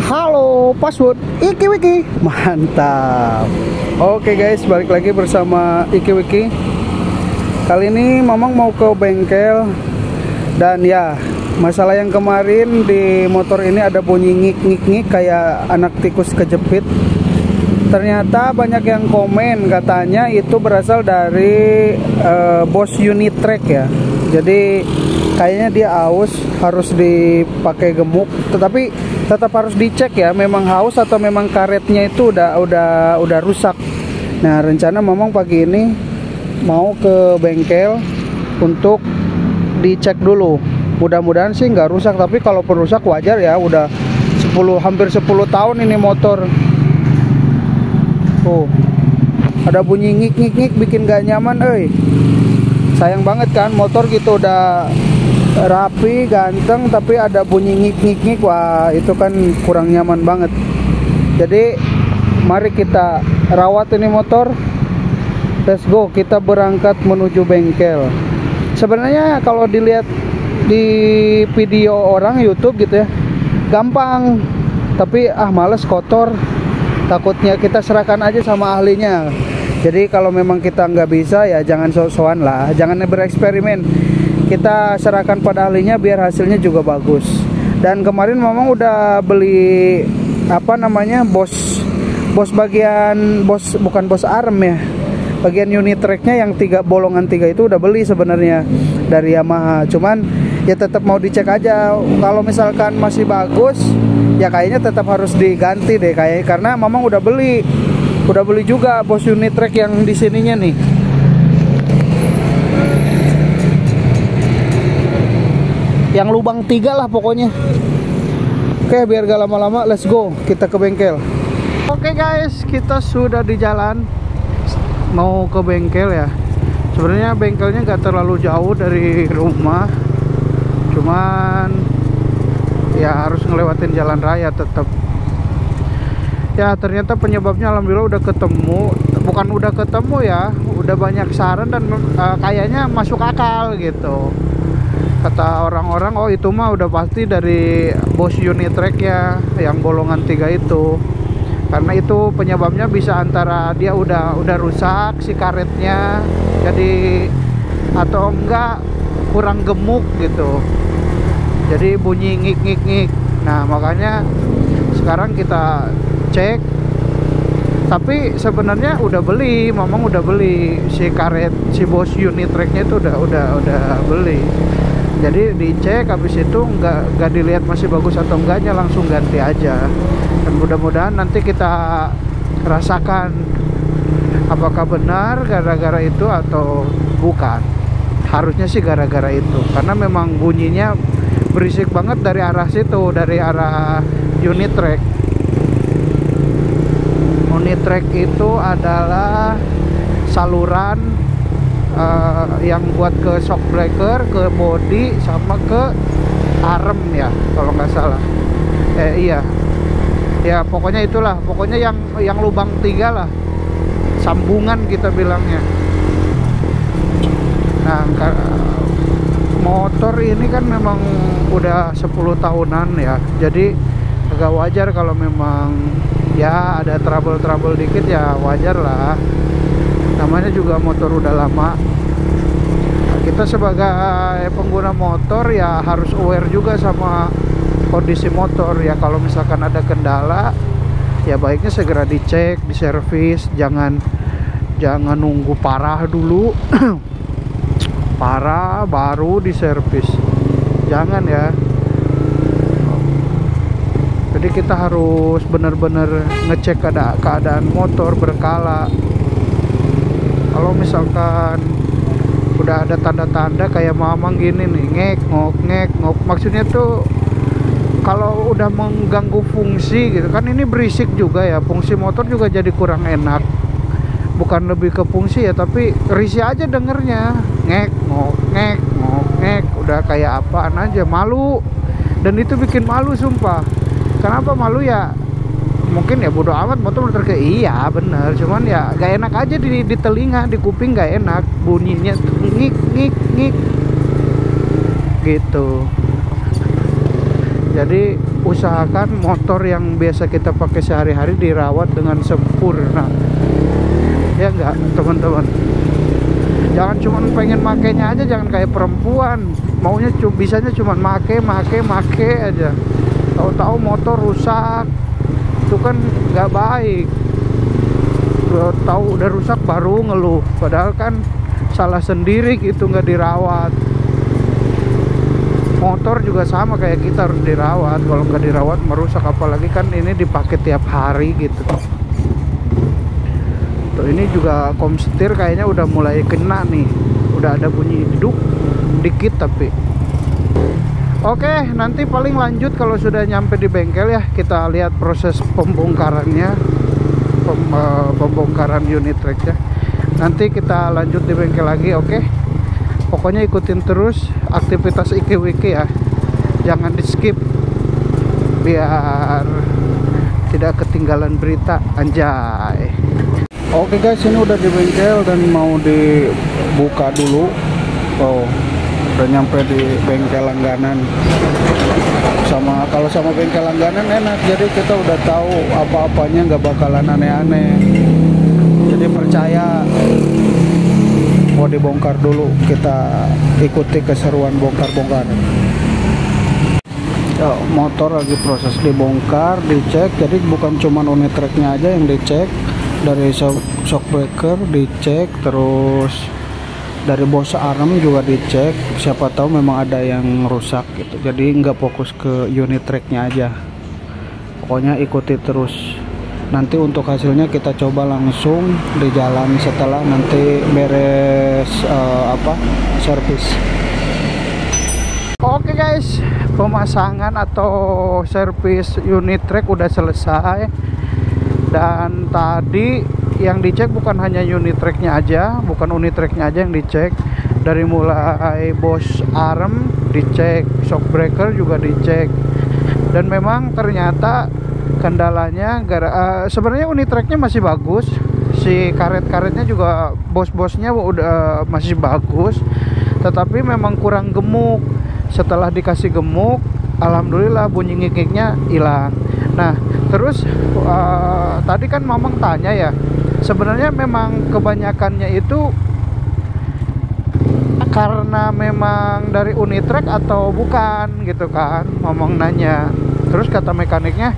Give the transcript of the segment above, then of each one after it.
Halo password Iki Wiki, mantap. Oke guys, balik lagi bersama Iki Wiki. Kali ini Mamang mau ke bengkel. Dan ya, masalah yang kemarin di motor ini ada bunyi ngik-ngik kayak anak tikus kejepit. Ternyata banyak yang komen katanya itu berasal dari Bosch Unitrack ya. Jadi kayaknya dia aus, harus dipakai gemuk. Tetapi tetap harus dicek ya, memang haus atau memang karetnya itu udah rusak. Nah, rencana Mamang pagi ini mau ke bengkel untuk dicek dulu. Mudah-mudahan sih nggak rusak, tapi kalau rusak wajar ya, udah hampir 10 tahun ini motor. Tuh, ada bunyi ngik-ngik bikin gak nyaman, sayang banget kan, motor gitu udah rapi, ganteng, tapi ada bunyi ngik-ngik, wah itu kan kurang nyaman banget. Jadi mari kita rawat ini motor. Let's go, kita berangkat menuju bengkel. Sebenarnya kalau dilihat di video orang YouTube gitu ya, gampang, tapi males, kotor. Takutnya kita serahkan aja sama ahlinya. Jadi kalau memang kita nggak bisa ya jangan sok-sokan lah, jangan bereksperimen. Kita serahkan pada ahlinya biar hasilnya juga bagus. Dan kemarin Mamang udah beli Bosch bukan Bosch arm ya, bagian unit tracknya yang bolongan 3 itu udah beli sebenarnya dari Yamaha. Cuman ya tetap mau dicek aja. Kalau misalkan masih bagus ya kayaknya tetap harus diganti deh karena Mamang udah beli juga Bosch Unitrack yang di sininya nih. Yang lubang 3 lah pokoknya. Oke, biar gak lama-lama, let's go, kita ke bengkel. Oke guys, kita sudah di jalan mau ke bengkel ya. Sebenarnya bengkelnya gak terlalu jauh dari rumah, cuman ya harus ngelewatin jalan raya tetap. Ya ternyata penyebabnya alhamdulillah udah ketemu. Bukan udah ketemu ya, udah banyak saran dan kayaknya masuk akal gitu. Kata orang-orang, oh itu mah udah pasti dari Bosch Unitrack ya, yang bolongan 3 itu. Karena itu penyebabnya bisa antara dia udah rusak si karetnya, jadi atau enggak kurang gemuk gitu. Jadi bunyi ngik-ngik. Nah, makanya sekarang kita cek. Tapi sebenarnya Mamang udah beli si karet, si Bosch Unitrack-nya itu udah beli. Jadi dicek, habis itu nggak dilihat masih bagus atau enggaknya, langsung ganti aja. Dan mudah-mudahan nanti kita rasakan apakah benar gara-gara itu atau bukan. Harusnya sih gara-gara itu, karena memang bunyinya berisik banget dari arah situ, dari arah Unitrack. Unitrack itu adalah saluran yang buat ke shock breaker, ke body, sama ke arm ya kalau nggak salah. Iya ya, pokoknya itulah, pokoknya yang lubang 3 lah, sambungan kita bilangnya. Nah, motor ini kan memang udah 10 tahunan ya, jadi agak wajar kalau memang ya ada trouble dikit, ya wajar lah, namanya juga motor udah lama. Kita sebagai pengguna motor ya harus aware juga sama kondisi motor ya. Kalau misalkan ada kendala ya baiknya segera dicek, diservis, jangan nunggu parah dulu parah baru diservis, jangan ya. Jadi kita harus benar-benar ngecek keadaan motor berkala. Kalau misalkan udah ada tanda-tanda kayak Mamang gini nih, ngek-ngok, maksudnya tuh kalau udah mengganggu fungsi gitu kan, ini berisik juga ya, fungsi motor juga jadi kurang enak. Bukan lebih ke fungsi ya, tapi risih aja dengernya, ngek-ngok, udah kayak apaan aja, malu. Dan itu bikin malu sumpah. Kenapa malu ya? Mungkin ya bodo amat, motor kayak iya bener, cuman ya gak enak aja di telinga, di kuping gak enak, bunyinya ngik gitu. Jadi usahakan motor yang biasa kita pakai sehari-hari dirawat dengan sempurna. Ya enggak teman-teman? Jangan cuma pengen makainya aja, jangan kayak perempuan maunya bisanya cuma make aja, tahu-tahu motor rusak. Itu kan nggak baik. Tahu udah rusak baru ngeluh, padahal kan salah sendiri gitu, nggak dirawat. Motor juga sama kayak kita, harus dirawat. Kalau nggak dirawat merusak, apalagi kan ini dipakai tiap hari gitu. Tuh, ini juga komsetir kayaknya udah mulai kena nih, udah ada bunyi duk dikit tapi. Oke, nanti paling lanjut kalau sudah nyampe di bengkel ya, kita lihat proses pembongkarannya, pembongkaran unit tracknya. Nanti kita lanjut di bengkel lagi, oke? Pokoknya ikutin terus aktivitas Iki-Wiki ya, jangan di skip biar tidak ketinggalan berita, anjay. Oke guys, ini udah di bengkel dan mau dibuka dulu. Oh, udah nyampe di bengkel langganan. Kalau sama bengkel langganan enak, jadi kita udah tahu apa-apanya, nggak bakalan aneh-aneh. Jadi percaya. Mau dibongkar dulu, kita ikuti keseruan bongkar-bongkar. Motor lagi proses dibongkar, dicek. Jadi bukan cuma unit tracknya aja yang dicek, dari shock breaker dicek, terus dari bos arm juga dicek, siapa tahu memang ada yang rusak gitu. Jadi nggak fokus ke unit tracknya aja, pokoknya ikuti terus. Nanti untuk hasilnya kita coba langsung di jalan setelah nanti beres servis. Oke guys, pemasangan atau servis unit track udah selesai. Dan tadi yang dicek bukan hanya unit tracknya aja, bukan unit tracknya aja yang dicek, dari mulai bos arm dicek, shock breaker juga dicek. Dan memang ternyata kendalanya sebenarnya unit tracknya masih bagus, si karet-karetnya juga bos-bosnya udah masih bagus, tetapi memang kurang gemuk. Setelah dikasih gemuk, alhamdulillah bunyi ngik-ngiknya hilang. Nah terus tadi kan Mamang tanya ya, sebenarnya memang kebanyakannya itu karena memang dari unit track atau bukan gitu kan, Mamang nanya. Terus kata mekaniknya,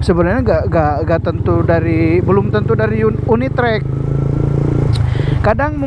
sebenarnya nggak tentu dari, belum tentu dari unit track. Kadang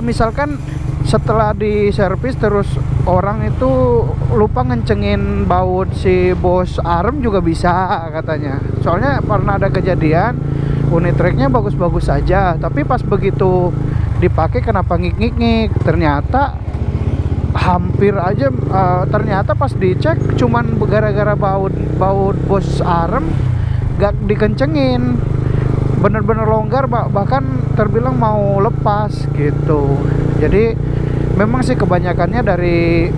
misalkan setelah di servis terus orang itu lupa ngencengin baut si bos arm juga bisa katanya. Soalnya pernah ada kejadian unit tracknya bagus-bagus saja, tapi pas begitu dipakai kenapa ngik-ngik, ternyata hampir aja ternyata pas dicek cuman gara-gara baut bos arm gak dikencengin, bener-bener longgar, bahkan terbilang mau lepas gitu. Jadi memang sih kebanyakannya dari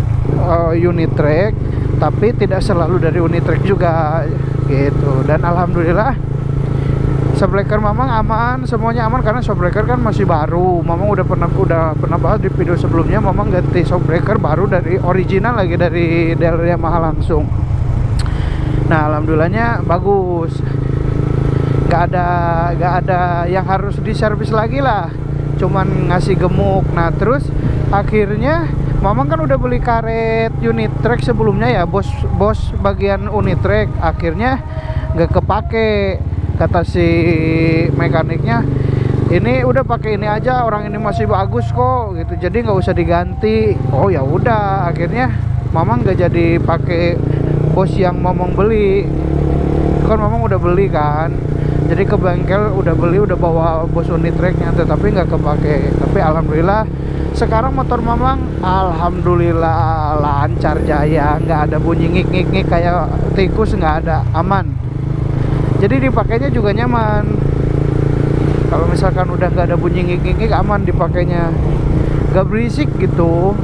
unit track, tapi tidak selalu dari unit track juga gitu. Dan alhamdulillah shockbreaker Mamang aman, semuanya aman karena shockbreaker kan masih baru. Mamang udah pernah bahas di video sebelumnya, Mamang ganti shockbreaker baru dari original lagi, dari dealer Yamaha langsung. Nah alhamdulillahnya bagus, gak ada yang harus diservis lagi lah, cuman ngasih gemuk. Nah terus akhirnya Mamang kan udah beli karet unit track sebelumnya ya, bos bagian unit track, akhirnya gak kepake. Kata si mekaniknya, ini udah pakai ini aja, orang ini masih bagus kok gitu, jadi nggak usah diganti. Oh ya udah, akhirnya Mamang nggak jadi pakai bos yang Mamang beli. Kan Mamang udah beli kan, jadi ke bengkel udah beli, udah bawa bos unit tracknya, tetapi nggak kepake. Tapi alhamdulillah sekarang motor Mamang alhamdulillah lancar jaya, nggak ada bunyi ngik-ngik kayak tikus, nggak ada, aman. Jadi dipakainya juga nyaman. Kalau misalkan udah nggak ada bunyi ngik-ngik, aman dipakainya, nggak berisik gitu.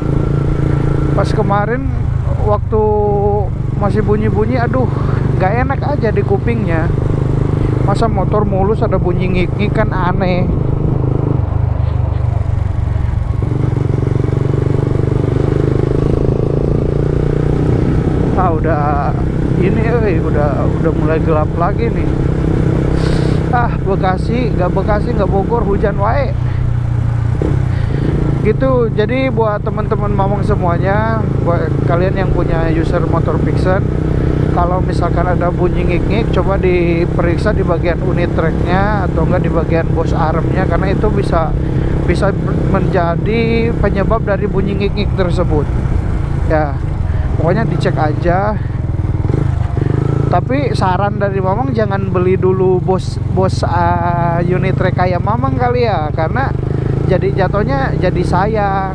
Pas kemarin waktu masih bunyi-bunyi, aduh nggak enak aja di kupingnya. Masa motor mulus ada bunyi ngik-ngik, kan aneh. Udah ini udah mulai gelap lagi nih. Bekasi nggak Bogor, hujan wae gitu. Jadi buat teman-teman Mamang semuanya, buat kalian yang punya user motor Vixen, kalau misalkan ada bunyi ngik-ngik, coba diperiksa di bagian unit tracknya atau enggak di bagian bos armnya, karena itu bisa menjadi penyebab dari bunyi ngik-ngik tersebut ya. Pokoknya dicek aja. Tapi saran dari Mamang, jangan beli dulu bos unit track kayak Mamang kali ya, karena jadi jatuhnya jadi sayang,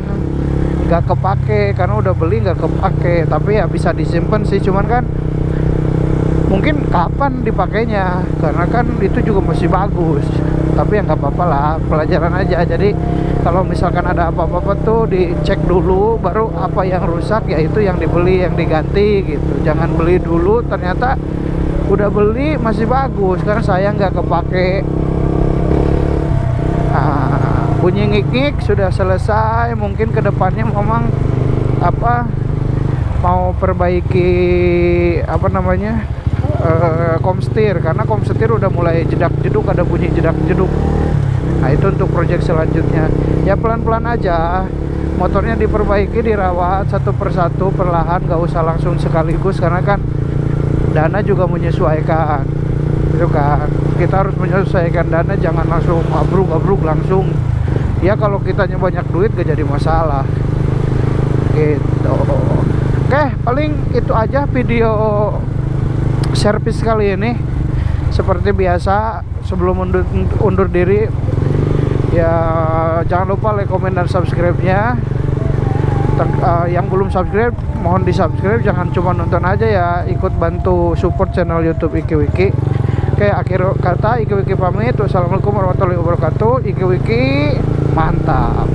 nggak kepake karena udah beli nggak kepake. Tapi ya bisa disimpan sih, cuman kan mungkin kapan dipakainya, karena kan itu juga masih bagus. Tapi ya nggak apa-apa lah, pelajaran aja. Jadi kalau misalkan ada apa-apa tuh dicek dulu, baru apa yang rusak ya itu yang dibeli, yang diganti gitu. Jangan beli dulu ternyata udah beli masih bagus, karena sayang nggak kepake. Bunyi ngik-ngik sudah selesai. Mungkin kedepannya memang mau perbaiki komstir, karena komstir udah mulai jedak-jeduk, ada bunyi jedak-jeduk. Nah itu untuk proyek selanjutnya ya, pelan-pelan aja. Motornya diperbaiki, dirawat satu persatu perlahan, gak usah langsung sekaligus, karena kan dana juga menyesuaikan gitu kan. Kita harus menyesuaikan dana, jangan langsung abruk langsung ya. Kalau kitanya banyak duit gak jadi masalah gitu. Oke, paling itu aja video servis kali ini. Seperti biasa, sebelum undur diri ya, jangan lupa like, komen, dan subscribe-nya. Yang belum subscribe mohon di subscribe, jangan cuma nonton aja ya, ikut bantu support channel YouTube Iki Wiki. Oke, akhir kata Iki Wiki pamit. Wassalamualaikum warahmatullahi wabarakatuh. Iki Wiki mantap.